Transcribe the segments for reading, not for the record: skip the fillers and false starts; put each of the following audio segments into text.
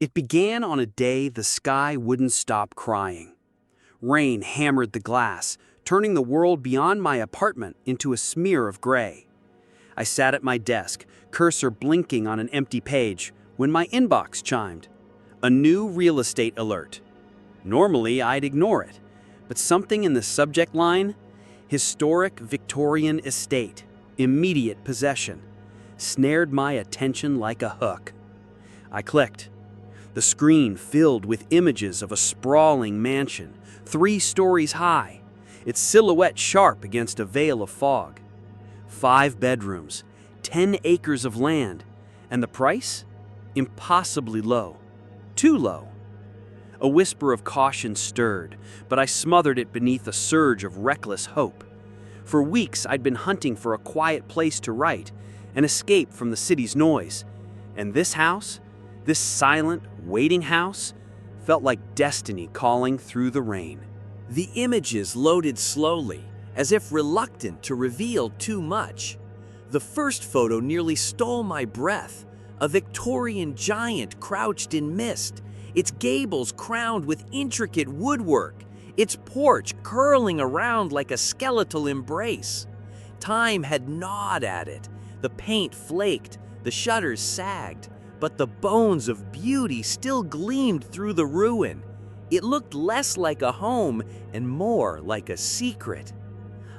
It began on a day the sky wouldn't stop crying. Rain hammered the glass, turning the world beyond my apartment into a smear of gray. I sat at my desk, cursor blinking on an empty page, when my inbox chimed. A new real estate alert. Normally, I'd ignore it, but something in the subject line, historic Victorian estate, immediate possession, snared my attention like a hook. I clicked. The screen filled with images of a sprawling mansion, 3 stories high, its silhouette sharp against a veil of fog. 5 bedrooms, 10 acres of land, and the price? Impossibly low. Too low. A whisper of caution stirred, but I smothered it beneath a surge of reckless hope. For weeks, I'd been hunting for a quiet place to write, an escape from the city's noise. And this house, this silent, waiting house, felt like destiny calling through the rain. The images loaded slowly, as if reluctant to reveal too much. The first photo nearly stole my breath. A Victorian giant crouched in mist, its gables crowned with intricate woodwork, its porch curling around like a skeletal embrace. Time had gnawed at it. The paint flaked, the shutters sagged, but the bones of beauty still gleamed through the ruin. It looked less like a home and more like a secret.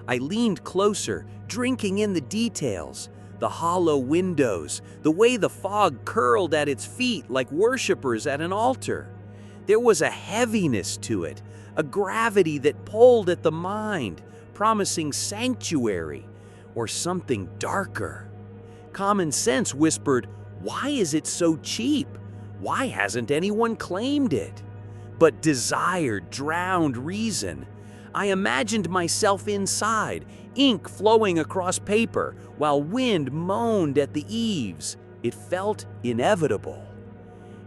I leaned closer, drinking in the details. The hollow windows, the way the fog curled at its feet like worshippers at an altar. There was a heaviness to it, a gravity that pulled at the mind, promising sanctuary or something darker. Common sense whispered, "Why is it so cheap? Why hasn't anyone claimed it?" But desire drowned reason. I imagined myself inside, ink flowing across paper, while wind moaned at the eaves. It felt inevitable.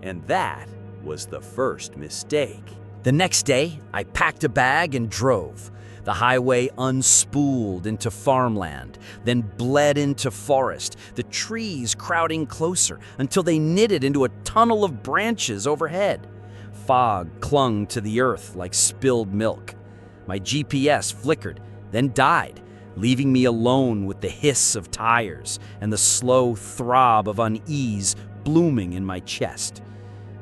And that was the first mistake. The next day, I packed a bag and drove. The highway unspooled into farmland, then bled into forest, the trees crowding closer until they knitted into a tunnel of branches overhead. Fog clung to the earth like spilled milk. My GPS flickered, then died, leaving me alone with the hiss of tires and the slow throb of unease blooming in my chest.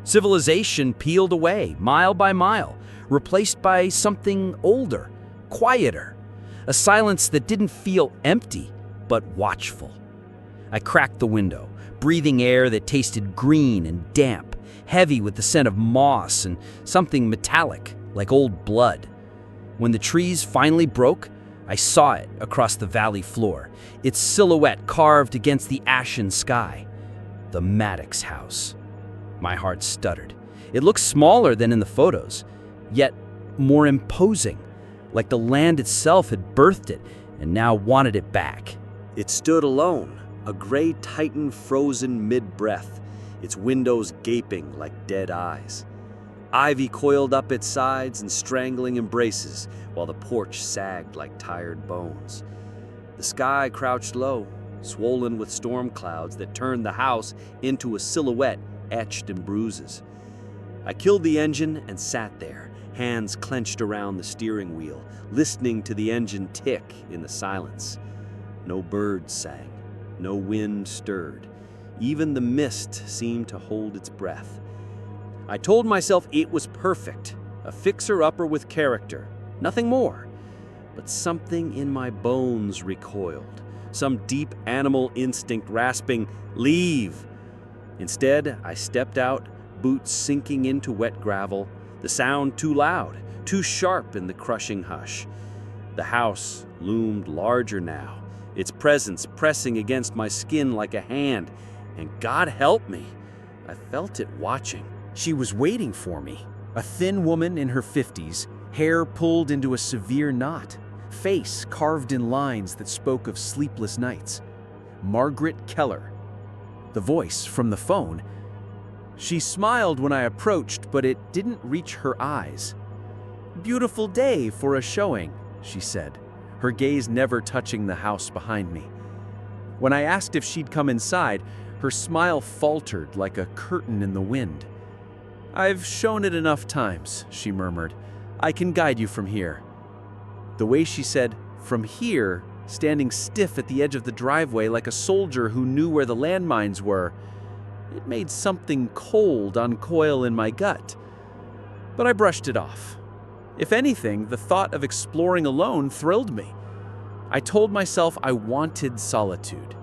Civilization peeled away, mile by mile, replaced by something older, quieter, a silence that didn't feel empty, but watchful. I cracked the window, breathing air that tasted green and damp, heavy with the scent of moss and something metallic, like old blood. When the trees finally broke, I saw it across the valley floor, its silhouette carved against the ashen sky. The Maddox house. My heart stuttered. It looked smaller than in the photos, yet more imposing, like the land itself had birthed it and now wanted it back. It stood alone, a gray titan frozen mid-breath, its windows gaping like dead eyes. Ivy coiled up its sides in strangling embraces, while the porch sagged like tired bones. The sky crouched low, swollen with storm clouds that turned the house into a silhouette etched in bruises. I killed the engine and sat there, hands clenched around the steering wheel, listening to the engine tick in the silence. No birds sang, no wind stirred. Even the mist seemed to hold its breath. I told myself it was perfect, a fixer-upper with character, nothing more. But something in my bones recoiled, some deep animal instinct rasping, "Leave!" Instead, I stepped out, boots sinking into wet gravel, the sound too loud, too sharp in the crushing hush. The house loomed larger now, its presence pressing against my skin like a hand, and God help me, I felt it watching. She was waiting for me, a thin woman in her 50s, hair pulled into a severe knot, face carved in lines that spoke of sleepless nights. Margaret Keller. The voice from the phone. She smiled when I approached, but it didn't reach her eyes. "Beautiful day for a showing," she said, her gaze never touching the house behind me. When I asked if she'd come inside, her smile faltered like a curtain in the wind. "I've shown it enough times," she murmured. "I can guide you from here." The way she said, "from here," standing stiff at the edge of the driveway like a soldier who knew where the landmines were, it made something cold uncoil in my gut. But I brushed it off. If anything, the thought of exploring alone thrilled me. I told myself I wanted solitude.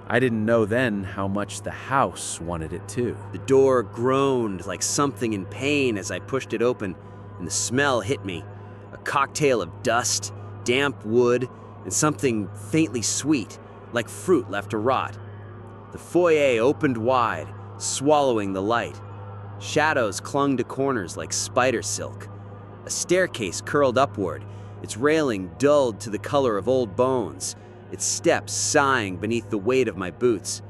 I didn't know then how much the house wanted it too. The door groaned like something in pain as I pushed it open, and the smell hit me. A cocktail of dust, damp wood, and something faintly sweet, like fruit left to rot. The foyer opened wide, swallowing the light. Shadows clung to corners like spider silk. A staircase curled upward, its railing dulled to the color of old bones, its steps sighing beneath the weight of my boots.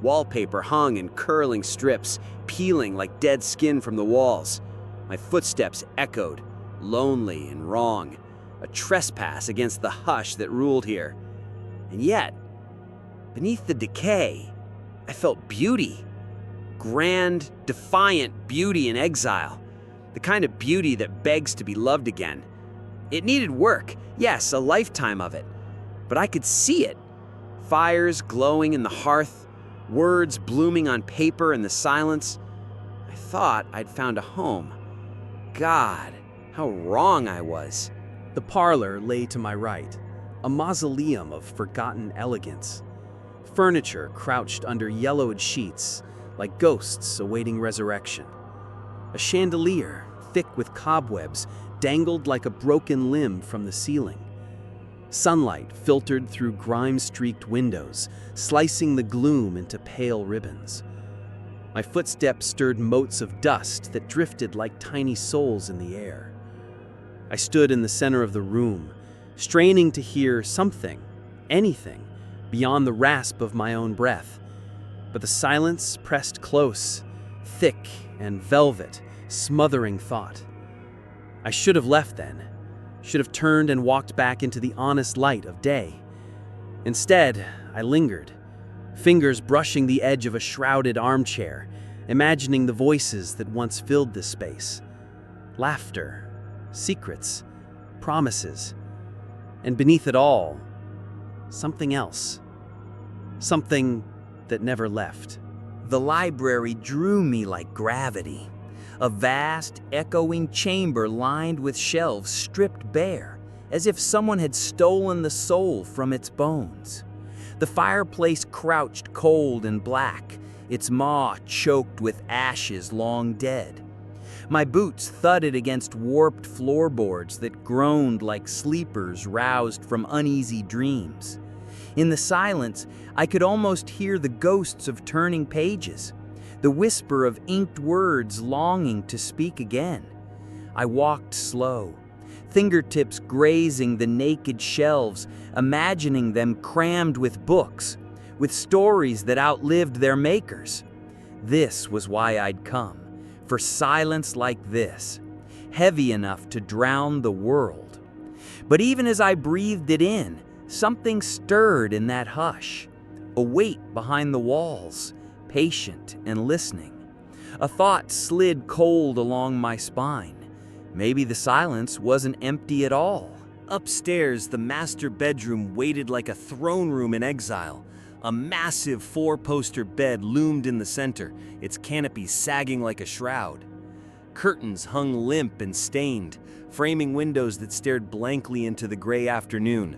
Wallpaper hung in curling strips, peeling like dead skin from the walls. My footsteps echoed, lonely and wrong, a trespass against the hush that ruled here. And yet, beneath the decay, I felt beauty. Grand, defiant beauty in exile. The kind of beauty that begs to be loved again. It needed work, yes, a lifetime of it. But I could see it. Fires glowing in the hearth, words blooming on paper in the silence. I thought I'd found a home. God, how wrong I was. The parlor lay to my right, a mausoleum of forgotten elegance. Furniture crouched under yellowed sheets, like ghosts awaiting resurrection. A chandelier, thick with cobwebs, dangled like a broken limb from the ceiling. Sunlight filtered through grime-streaked windows, slicing the gloom into pale ribbons. My footsteps stirred motes of dust that drifted like tiny souls in the air. I stood in the center of the room, straining to hear something, anything, beyond the rasp of my own breath. But the silence pressed close, thick and velvet, smothering thought. I should have left then, should have turned and walked back into the honest light of day. Instead, I lingered, fingers brushing the edge of a shrouded armchair, imagining the voices that once filled this space. Laughter, secrets, promises, and beneath it all, something else. Something that never left. The library drew me like gravity. A vast, echoing chamber lined with shelves stripped bare, as if someone had stolen the soul from its bones. The fireplace crouched cold and black, its maw choked with ashes long dead. My boots thudded against warped floorboards that groaned like sleepers roused from uneasy dreams. In the silence, I could almost hear the ghosts of turning pages, the whisper of inked words longing to speak again. I walked slow, fingertips grazing the naked shelves, imagining them crammed with books, with stories that outlived their makers. This was why I'd come, for silence like this, heavy enough to drown the world. But even as I breathed it in, something stirred in that hush, a weight behind the walls, patient and listening. A thought slid cold along my spine. Maybe the silence wasn't empty at all. Upstairs, the master bedroom waited like a throne room in exile. A massive four-poster bed loomed in the center, its canopy sagging like a shroud. Curtains hung limp and stained, framing windows that stared blankly into the gray afternoon.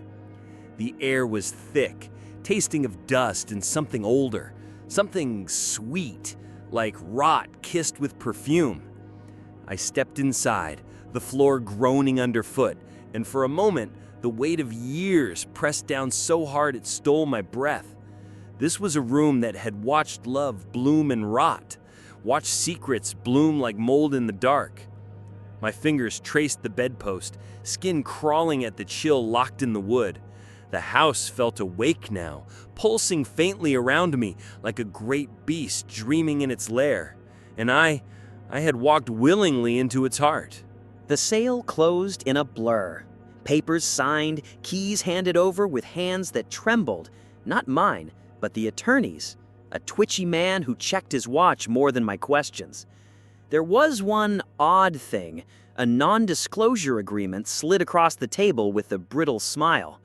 The air was thick, tasting of dust and something older, something sweet, like rot kissed with perfume. I stepped inside, the floor groaning underfoot, and for a moment, the weight of years pressed down so hard it stole my breath. This was a room that had watched love bloom and rot, watched secrets bloom like mold in the dark. My fingers traced the bedpost, skin crawling at the chill locked in the wood. The house felt awake now, pulsing faintly around me like a great beast dreaming in its lair. And I had walked willingly into its heart. The sale closed in a blur. Papers signed, keys handed over with hands that trembled. Not mine, but the attorney's. A twitchy man who checked his watch more than my questions. There was one odd thing. A non-disclosure agreement slid across the table with a brittle smile.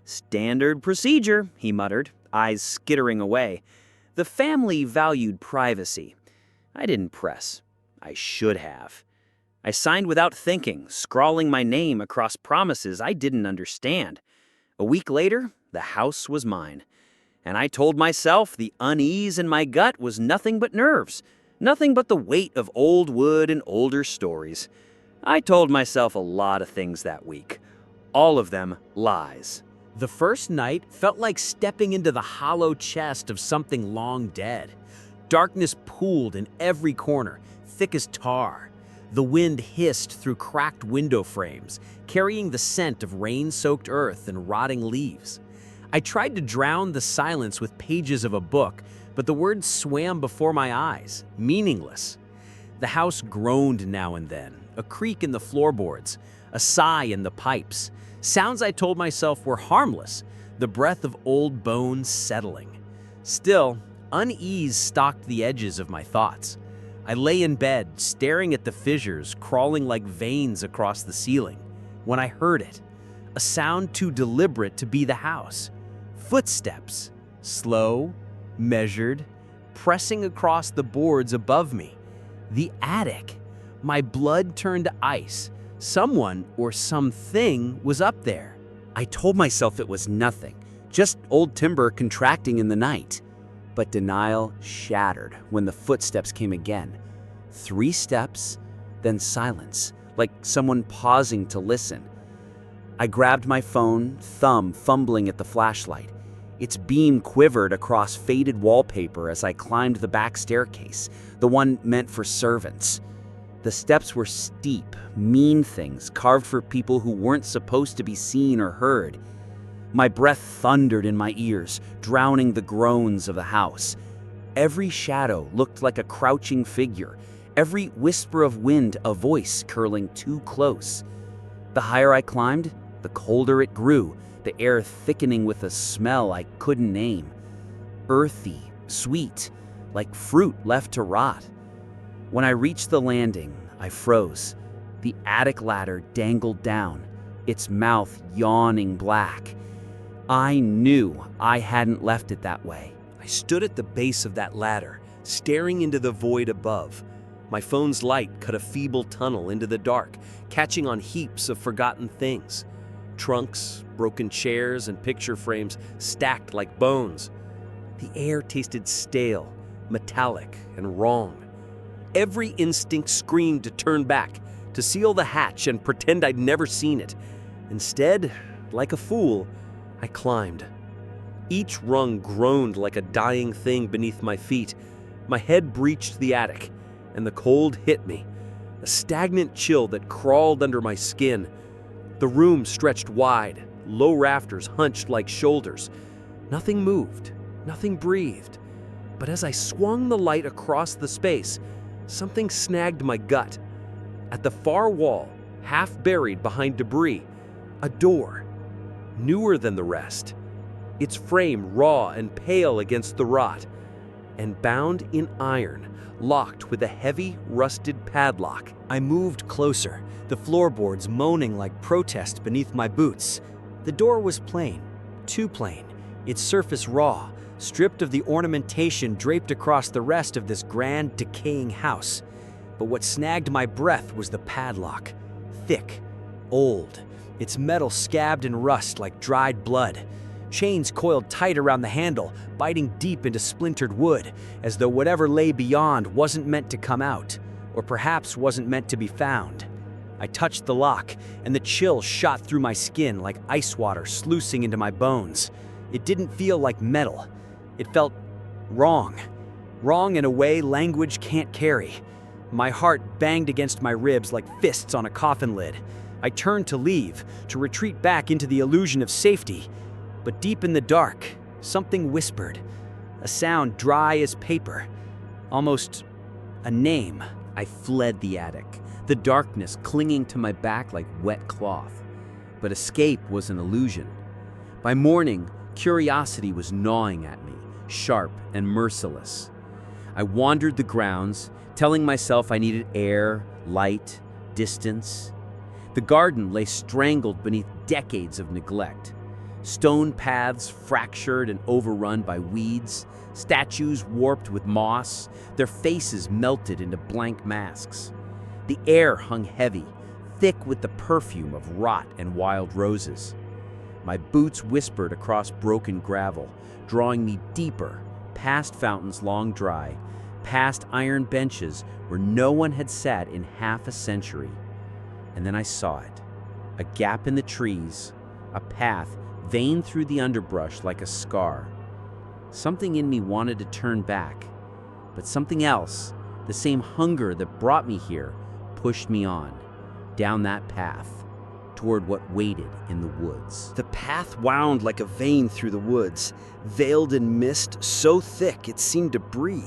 "Standard procedure," he muttered, eyes skittering away. The family valued privacy. I didn't press. I should have. I signed without thinking, scrawling my name across promises I didn't understand. A week later, the house was mine. And I told myself the unease in my gut was nothing but nerves, nothing but the weight of old wood and older stories. I told myself a lot of things that week. All of them lies. The first night felt like stepping into the hollow chest of something long dead. Darkness pooled in every corner, thick as tar. The wind hissed through cracked window frames, carrying the scent of rain-soaked earth and rotting leaves. I tried to drown the silence with pages of a book, but the words swam before my eyes, meaningless. The house groaned now and then, a creak in the floorboards, a sigh in the pipes. Sounds I told myself were harmless, the breath of old bones settling. Still, unease stalked the edges of my thoughts. I lay in bed, staring at the fissures crawling like veins across the ceiling, when I heard it, a sound too deliberate to be the house. Footsteps, slow, measured, pressing across the boards above me. The attic. My blood turned to ice. Someone or something was up there. I told myself it was nothing, just old timber contracting in the night. But denial shattered when the footsteps came again. 3 steps, then silence, like someone pausing to listen. I grabbed my phone, thumb fumbling at the flashlight. Its beam quivered across faded wallpaper as I climbed the back staircase, the one meant for servants. The steps were steep, mean things carved for people who weren't supposed to be seen or heard. My breath thundered in my ears, drowning the groans of the house. Every shadow looked like a crouching figure, every whisper of wind a voice curling too close. The higher I climbed, the colder it grew, the air thickening with a smell I couldn't name. Earthy, sweet, like fruit left to rot. When I reached the landing, I froze. The attic ladder dangled down, its mouth yawning black. I knew I hadn't left it that way. I stood at the base of that ladder, staring into the void above. My phone's light cut a feeble tunnel into the dark, catching on heaps of forgotten things. Trunks, broken chairs, and picture frames stacked like bones. The air tasted stale, metallic, and wrong. Every instinct screamed to turn back, to seal the hatch and pretend I'd never seen it. Instead, like a fool, I climbed. Each rung groaned like a dying thing beneath my feet. My head breached the attic, and the cold hit me, a stagnant chill that crawled under my skin. The room stretched wide, low rafters hunched like shoulders. Nothing moved, nothing breathed. But as I swung the light across the space, something snagged my gut. At the far wall, half buried behind debris, a door, newer than the rest, its frame raw and pale against the rot, and bound in iron, locked with a heavy, rusted padlock. I moved closer, the floorboards moaning like protest beneath my boots. The door was plain, too plain, its surface raw, stripped of the ornamentation draped across the rest of this grand, decaying house. But what snagged my breath was the padlock. Thick, old, its metal scabbed in rust like dried blood. Chains coiled tight around the handle, biting deep into splintered wood, as though whatever lay beyond wasn't meant to come out, or perhaps wasn't meant to be found. I touched the lock, and the chill shot through my skin like ice water sluicing into my bones. It didn't feel like metal. It felt wrong. Wrong in a way language can't carry. My heart banged against my ribs like fists on a coffin lid. I turned to leave, to retreat back into the illusion of safety. But deep in the dark, something whispered. A sound dry as paper. Almost a name. I fled the attic, the darkness clinging to my back like wet cloth. But escape was an illusion. By morning, curiosity was gnawing at me, sharp and merciless. I wandered the grounds, telling myself I needed air, light, distance. The garden lay strangled beneath decades of neglect. Stone paths fractured and overrun by weeds, statues warped with moss, their faces melted into blank masks. The air hung heavy, thick with the perfume of rot and wild roses. My boots whispered across broken gravel, drawing me deeper, past fountains long dry, past iron benches where no one had sat in half a century. And then I saw it, a gap in the trees, a path veined through the underbrush like a scar. Something in me wanted to turn back, but something else, the same hunger that brought me here, pushed me on, down that path, toward what waited in the woods. The path wound like a vein through the woods, veiled in mist so thick it seemed to breathe.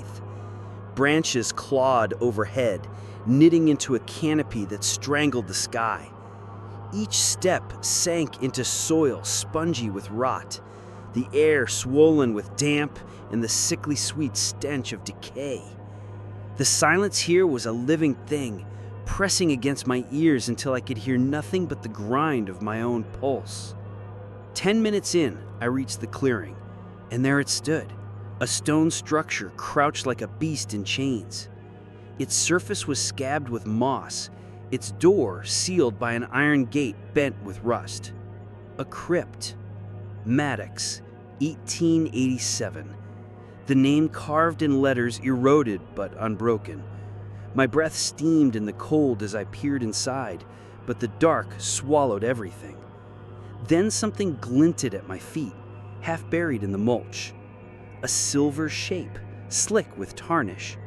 Branches clawed overhead, knitting into a canopy that strangled the sky. Each step sank into soil spongy with rot, the air swollen with damp and the sickly sweet stench of decay. The silence here was a living thing, pressing against my ears until I could hear nothing but the grind of my own pulse. 10 minutes in, I reached the clearing, and there it stood, a stone structure crouched like a beast in chains. Its surface was scabbed with moss, its door sealed by an iron gate bent with rust. A crypt. Maddox, 1887. The name carved in letters eroded but unbroken. My breath steamed in the cold as I peered inside, but the dark swallowed everything. Then something glinted at my feet, half buried in the mulch. A silver shape, slick with tarnish.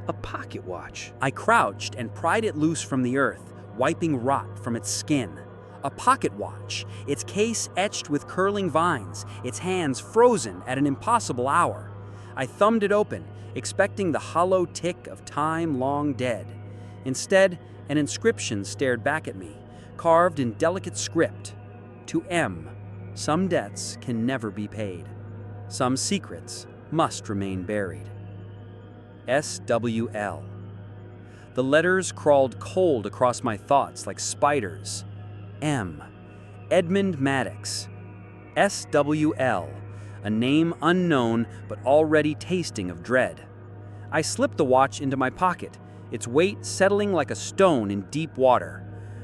A pocket watch. I crouched and pried it loose from the earth, wiping rot from its skin. A pocket watch, its case etched with curling vines, its hands frozen at an impossible hour. I thumbed it open, expecting the hollow tick of time long dead. Instead, an inscription stared back at me, carved in delicate script. To M, some debts can never be paid. Some secrets must remain buried. SWL. The letters crawled cold across my thoughts like spiders. M. Edmund Maddox. SWL. A name unknown but already tasting of dread. I slipped the watch into my pocket, its weight settling like a stone in deep water.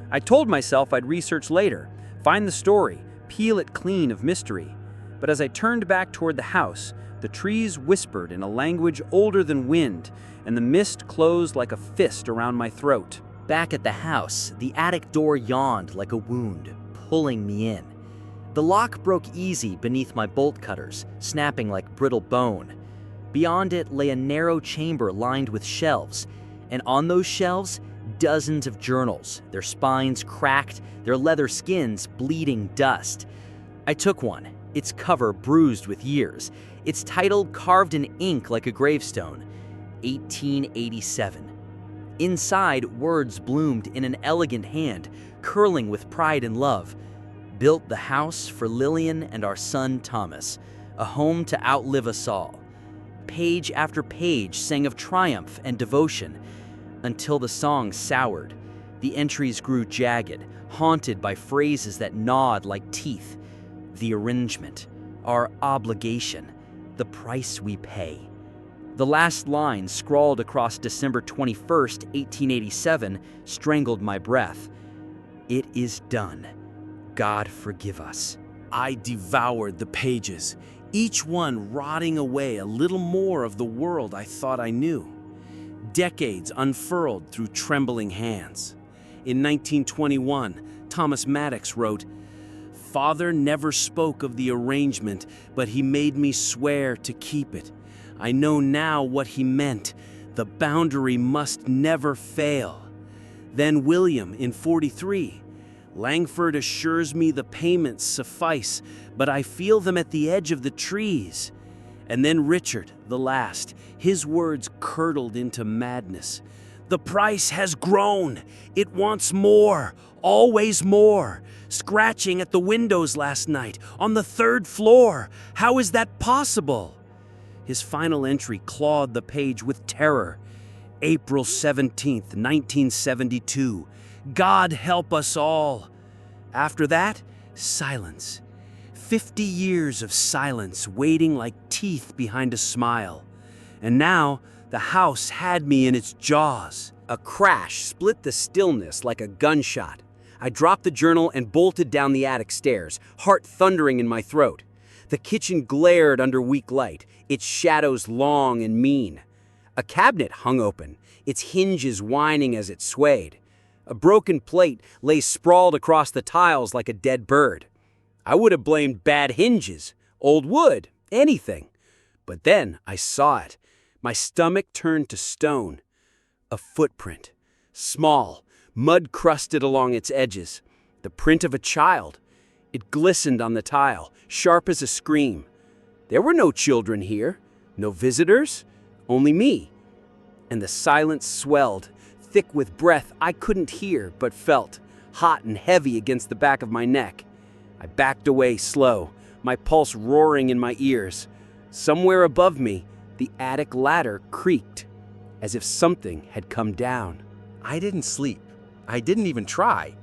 I told myself I'd research later, find the story, peel it clean of mystery. But as I turned back toward the house, the trees whispered in a language older than wind, and the mist closed like a fist around my throat. Back at the house, the attic door yawned like a wound, pulling me in. The lock broke easy beneath my bolt cutters, snapping like brittle bone. Beyond it lay a narrow chamber lined with shelves, and on those shelves, dozens of journals, their spines cracked, their leather skins bleeding dust. I took one, its cover bruised with years, its title carved in ink like a gravestone, 1887. Inside, words bloomed in an elegant hand, curling with pride and love. Built the house for Lillian and our son Thomas, a home to outlive us all. Page after page sang of triumph and devotion, until the song soured. The entries grew jagged, haunted by phrases that gnawed like teeth. The arrangement, our obligation, the price we pay. The last line, scrawled across December 21st, 1887, strangled my breath. It is done. God forgive us. I devoured the pages, each one rotting away a little more of the world I thought I knew. Decades unfurled through trembling hands. In 1921, Thomas Maddox wrote, "Father never spoke of the arrangement, but he made me swear to keep it. I know now what he meant. The boundary must never fail." Then William in 43, "Langford assures me the payments suffice, but I feel them at the edge of the trees." And then Richard, the last, his words curdled into madness. "The price has grown. It wants more, always more. Scratching at the windows last night, on the 3rd floor. How is that possible?" His final entry clawed the page with terror. April 17th, 1972. God help us all. After that, silence. 50 years of silence waiting like teeth behind a smile. And now, the house had me in its jaws. A crash split the stillness like a gunshot. I dropped the journal and bolted down the attic stairs, heart thundering in my throat. The kitchen glared under weak light, its shadows long and mean. A cabinet hung open, its hinges whining as it swayed. A broken plate lay sprawled across the tiles like a dead bird. I would have blamed bad hinges, old wood, anything. But then I saw it. My stomach turned to stone. A footprint, small, mud-crusted along its edges. The print of a child. It glistened on the tile, sharp as a scream. There were no children here, no visitors, only me. And the silence swelled, thick with breath I couldn't hear but felt, hot and heavy against the back of my neck. I backed away slow, my pulse roaring in my ears. Somewhere above me, the attic ladder creaked, as if something had come down. I didn't sleep. I didn't even try.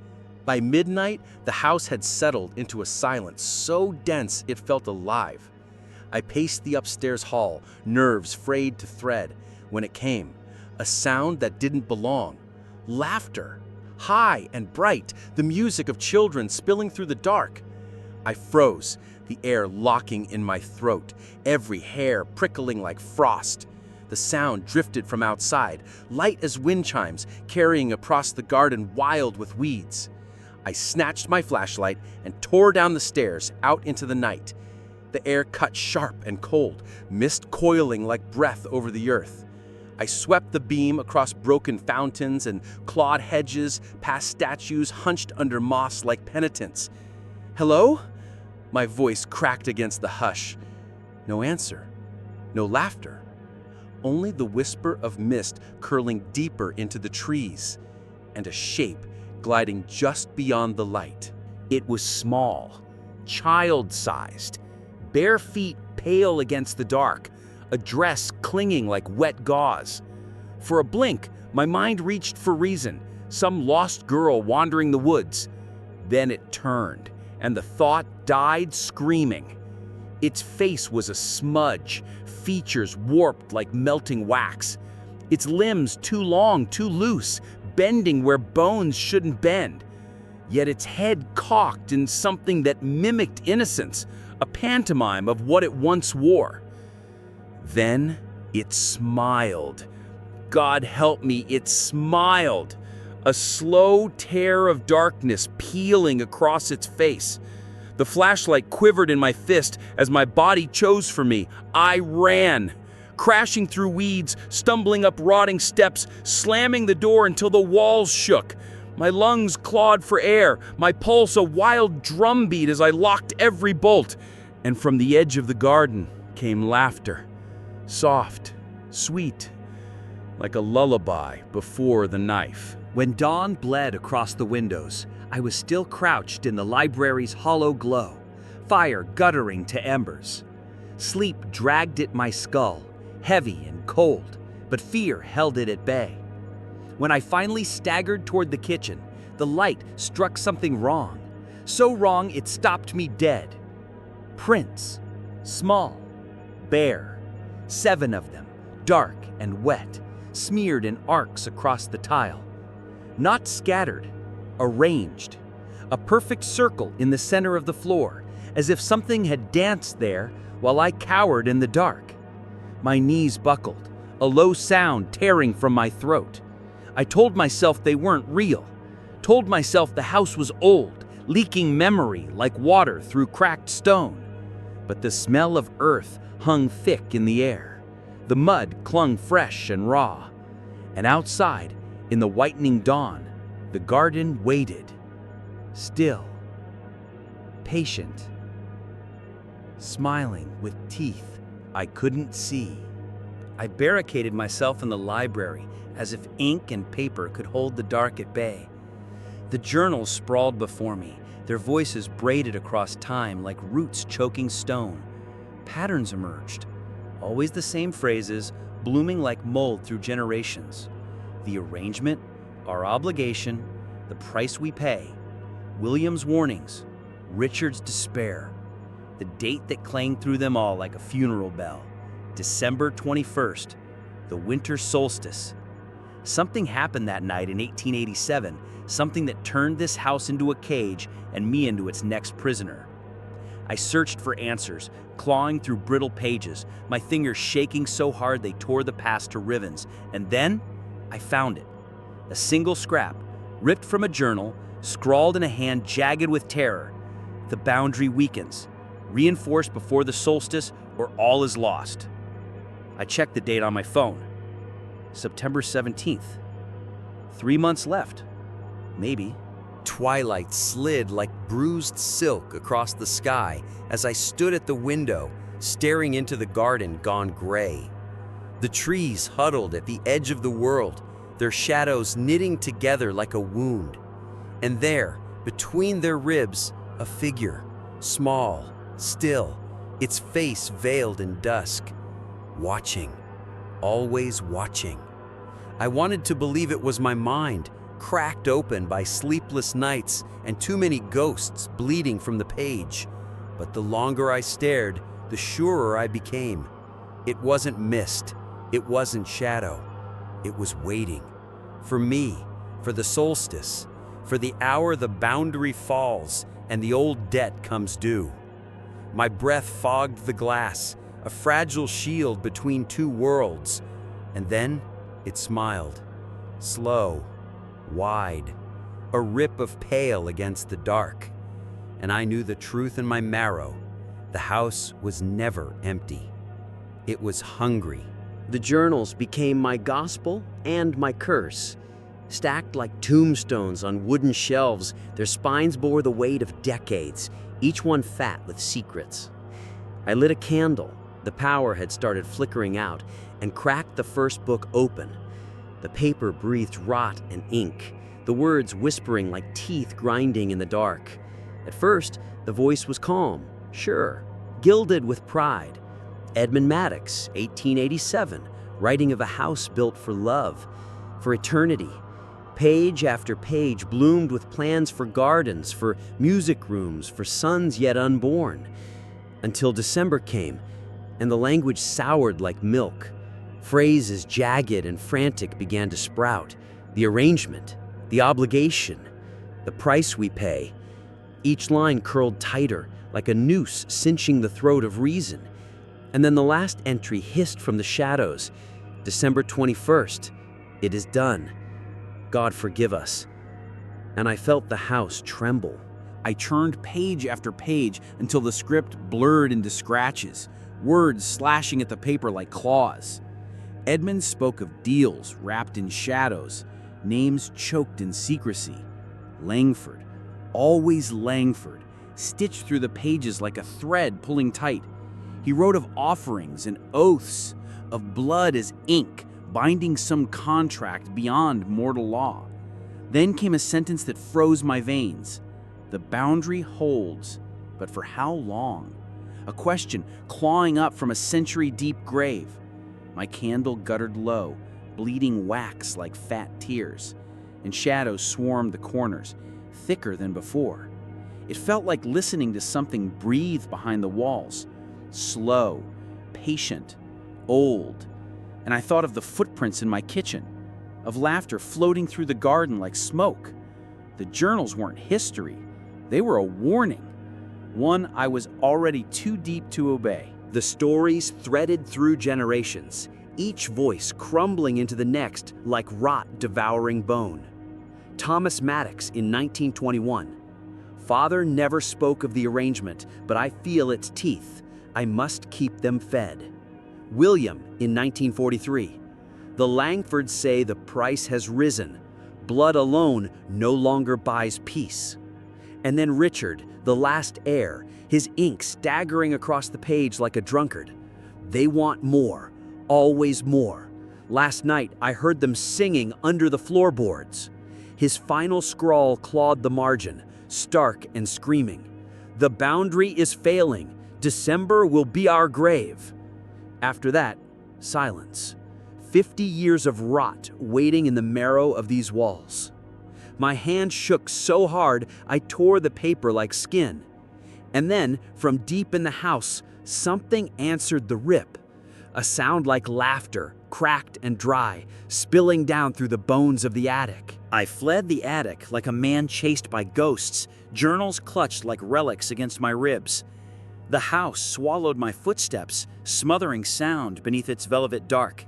By midnight, the house had settled into a silence so dense it felt alive. I paced the upstairs hall, nerves frayed to thread, when it came. A sound that didn't belong. Laughter. High and bright, the music of children spilling through the dark. I froze, the air locking in my throat, every hair prickling like frost. The sound drifted from outside, light as wind chimes, carrying across the garden wild with weeds. I snatched my flashlight and tore down the stairs out into the night. The air cut sharp and cold, mist coiling like breath over the earth. I swept the beam across broken fountains and clawed hedges, past statues hunched under moss like penitents. Hello? My voice cracked against the hush. No answer. No laughter. Only the whisper of mist curling deeper into the trees, and a shape gliding just beyond the light. It was small, child-sized, bare feet pale against the dark, a dress clinging like wet gauze. For a blink, my mind reached for reason, some lost girl wandering the woods. Then it turned, and the thought died screaming. Its face was a smudge, features warped like melting wax. Its limbs too long, too loose, bending where bones shouldn't bend. Yet its head cocked in something that mimicked innocence, a pantomime of what it once wore. Then it smiled. God help me, it smiled. A slow tear of darkness peeling across its face. The flashlight quivered in my fist as my body chose for me. I ran, crashing through weeds, stumbling up rotting steps, slamming the door until the walls shook. My lungs clawed for air, my pulse a wild drumbeat as I locked every bolt. And from the edge of the garden came laughter, soft, sweet, like a lullaby before the knife. When dawn bled across the windows, I was still crouched in the library's hollow glow, fire guttering to embers. Sleep dragged at my skull, heavy and cold, but fear held it at bay. When I finally staggered toward the kitchen, the light struck something wrong, so wrong it stopped me dead. Prints, small, bare, 7 of them, dark and wet, smeared in arcs across the tile. Not scattered, arranged, a perfect circle in the center of the floor, as if something had danced there while I cowered in the dark. My knees buckled, a low sound tearing from my throat. I told myself they weren't real, told myself the house was old, leaking memory like water through cracked stone. But the smell of earth hung thick in the air. The mud clung fresh and raw. And outside, in the whitening dawn, the garden waited, still, patient, smiling with teeth I couldn't see. I barricaded myself in the library as if ink and paper could hold the dark at bay. The journals sprawled before me, their voices braided across time like roots choking stone. Patterns emerged, Always the same phrases, blooming like mold through generations. The arrangement, our obligation, the price we pay. William's warnings, Richard's despair. The date that clanged through them all like a funeral bell. December 21st, the winter solstice. Something happened that night in 1887, something that turned this house into a cage and me into its next prisoner. I searched for answers, clawing through brittle pages, my fingers shaking so hard they tore the past to ribbons. And then, I found it. A single scrap, ripped from a journal, scrawled in a hand jagged with terror. The boundary weakens, reinforced before the solstice, or all is lost. I checked the date on my phone. September 17th. 3 months left. Maybe. Twilight slid like bruised silk across the sky as I stood at the window, staring into the garden gone gray. The trees huddled at the edge of the world, their shadows knitting together like a wound. And there, between their ribs, a figure, small, still, its face veiled in dusk. Watching, always watching. I wanted to believe it was my mind, cracked open by sleepless nights and too many ghosts bleeding from the page. But the longer I stared, the surer I became. It wasn't mist, it wasn't shadow. It was waiting. For me, for the solstice, for the hour the boundary falls and the old debt comes due. My breath fogged the glass, a fragile shield between two worlds, and then it smiled, slow, wide, a rip of pale against the dark. And I knew the truth in my marrow. The house was never empty. It was hungry. The journals became my gospel and my curse. Stacked like tombstones on wooden shelves, their spines bore the weight of decades, each one fat with secrets. I lit a candle. The power had started flickering out, and cracked the first book open. The paper breathed rot and ink, the words whispering like teeth grinding in the dark. At first, the voice was calm, sure, gilded with pride. Edmund Maddox, 1887, writing of a house built for love, for eternity. Page after page bloomed with plans for gardens, for music rooms, for sons yet unborn. Until December came, and the language soured like milk. Phrases jagged and frantic began to sprout. The arrangement, the obligation, the price we pay. Each line curled tighter, like a noose cinching the throat of reason. And then the last entry hissed from the shadows. December 21st. It is done. God forgive us. And I felt the house tremble. I churned page after page until the script blurred into scratches, words slashing at the paper like claws. Edmund spoke of deals wrapped in shadows, names choked in secrecy. Langford, always Langford, stitched through the pages like a thread pulling tight. He wrote of offerings and oaths, of blood as ink, binding some contract beyond mortal law. Then came a sentence that froze my veins. The boundary holds, but for how long? A question clawing up from a century-deep grave. My candle guttered low, bleeding wax like fat tears, and shadows swarmed the corners, thicker than before. It felt like listening to something breathe behind the walls, slow, patient, old. And I thought of the footprints in my kitchen, of laughter floating through the garden like smoke. The journals weren't history, they were a warning, one I was already too deep to obey. The stories threaded through generations, each voice crumbling into the next like rot devouring bone. Thomas Maddox in 1921. Father never spoke of the arrangement, but I feel its teeth. I must keep them fed. William in 1943. The Langfords say the price has risen. Blood alone no longer buys peace. And then Richard, the last heir, his ink staggering across the page like a drunkard. They want more, always more. Last night I heard them singing under the floorboards. His final scrawl clawed the margin, stark and screaming. The boundary is failing. December will be our grave. After that, silence. 50 years of rot waiting in the marrow of these walls. My hand shook so hard I tore the paper like skin. And then, from deep in the house, something answered the rip. A sound like laughter, cracked and dry, spilling down through the bones of the attic. I fled the attic like a man chased by ghosts, journals clutched like relics against my ribs. The house swallowed my footsteps, smothering sound beneath its velvet dark.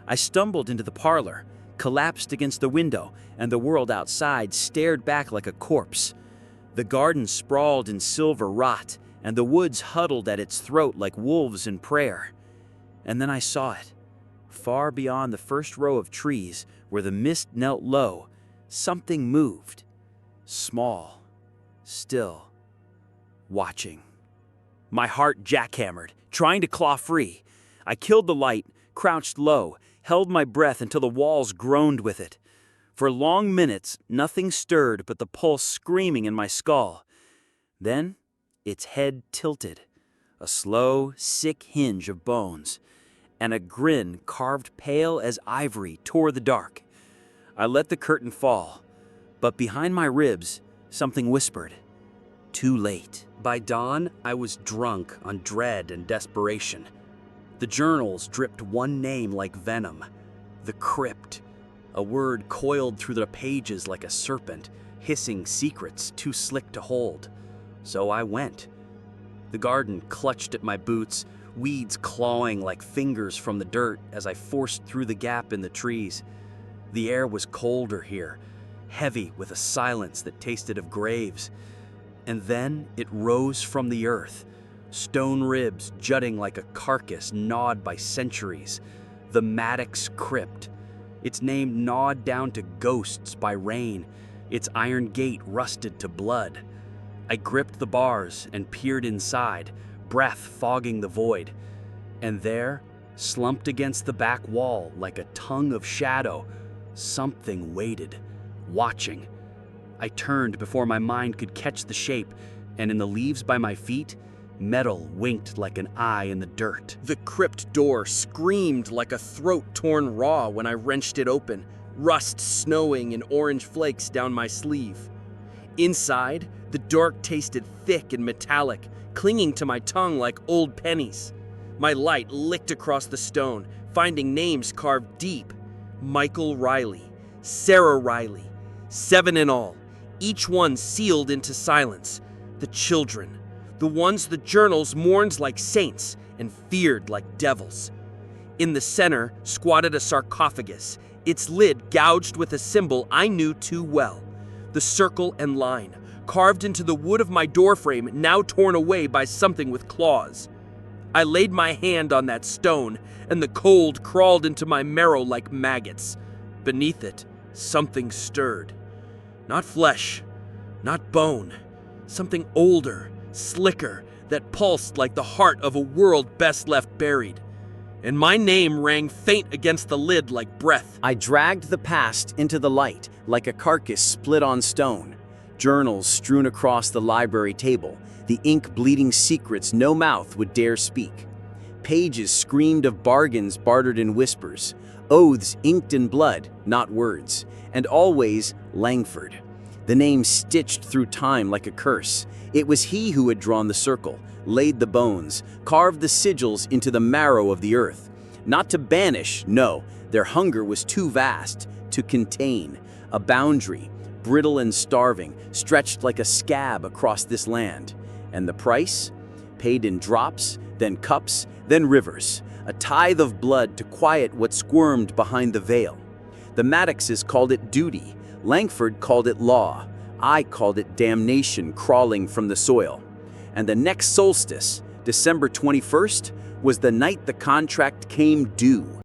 I stumbled into the parlor, collapsed against the window, and the world outside stared back like a corpse. The garden sprawled in silver rot, and the woods huddled at its throat like wolves in prayer. And then I saw it. Far beyond the first row of trees, where the mist knelt low, something moved. Small, still, watching. My heart jackhammered, trying to claw free. I killed the light, crouched low, held my breath until the walls groaned with it. For long minutes, nothing stirred but the pulse screaming in my skull. Then, its head tilted, a slow, sick hinge of bones, and a grin carved pale as ivory tore the dark. I let the curtain fall, but behind my ribs, something whispered, "Too late." By dawn, I was drunk on dread and desperation. The journals dripped one name like venom, the crypt. A word coiled through the pages like a serpent, hissing secrets too slick to hold. So I went. The garden clutched at my boots, weeds clawing like fingers from the dirt as I forced through the gap in the trees. The air was colder here, heavy with a silence that tasted of graves. And then it rose from the earth, stone ribs jutting like a carcass gnawed by centuries. The Maddox Crypt. Its name gnawed down to ghosts by rain, its iron gate rusted to blood. I gripped the bars and peered inside, breath fogging the void. And there, slumped against the back wall like a tongue of shadow, something waited, watching. I turned before my mind could catch the shape, and in the leaves by my feet, metal winked like an eye in the dirt. The crypt door screamed like a throat torn raw when I wrenched it open, rust snowing in orange flakes down my sleeve. Inside, the dark tasted thick and metallic, clinging to my tongue like old pennies. My light licked across the stone, finding names carved deep. Michael Riley, Sarah Riley, 7 in all, each one sealed into silence. The children, the ones the journals mourned like saints and feared like devils. In the center squatted a sarcophagus, its lid gouged with a symbol I knew too well. The circle and line, carved into the wood of my doorframe, now torn away by something with claws. I laid my hand on that stone, and the cold crawled into my marrow like maggots. Beneath it, something stirred. Not flesh, not bone, something older, slicker, that pulsed like the heart of a world best left buried. And my name rang faint against the lid like breath. I dragged the past into the light like a carcass split on stone. Journals strewn across the library table, the ink bleeding secrets no mouth would dare speak. Pages screamed of bargains bartered in whispers, oaths inked in blood, not words, and always Langford. The name stitched through time like a curse. It was he who had drawn the circle, laid the bones, carved the sigils into the marrow of the earth. Not to banish, no, their hunger was too vast, to contain. A boundary, brittle and starving, stretched like a scab across this land. And the price? Paid in drops, then cups, then rivers. A tithe of blood to quiet what squirmed behind the veil. The Maddoxes called it duty. Langford called it law. I called it damnation crawling from the soil. And the next solstice, December 21st, was the night the contract came due.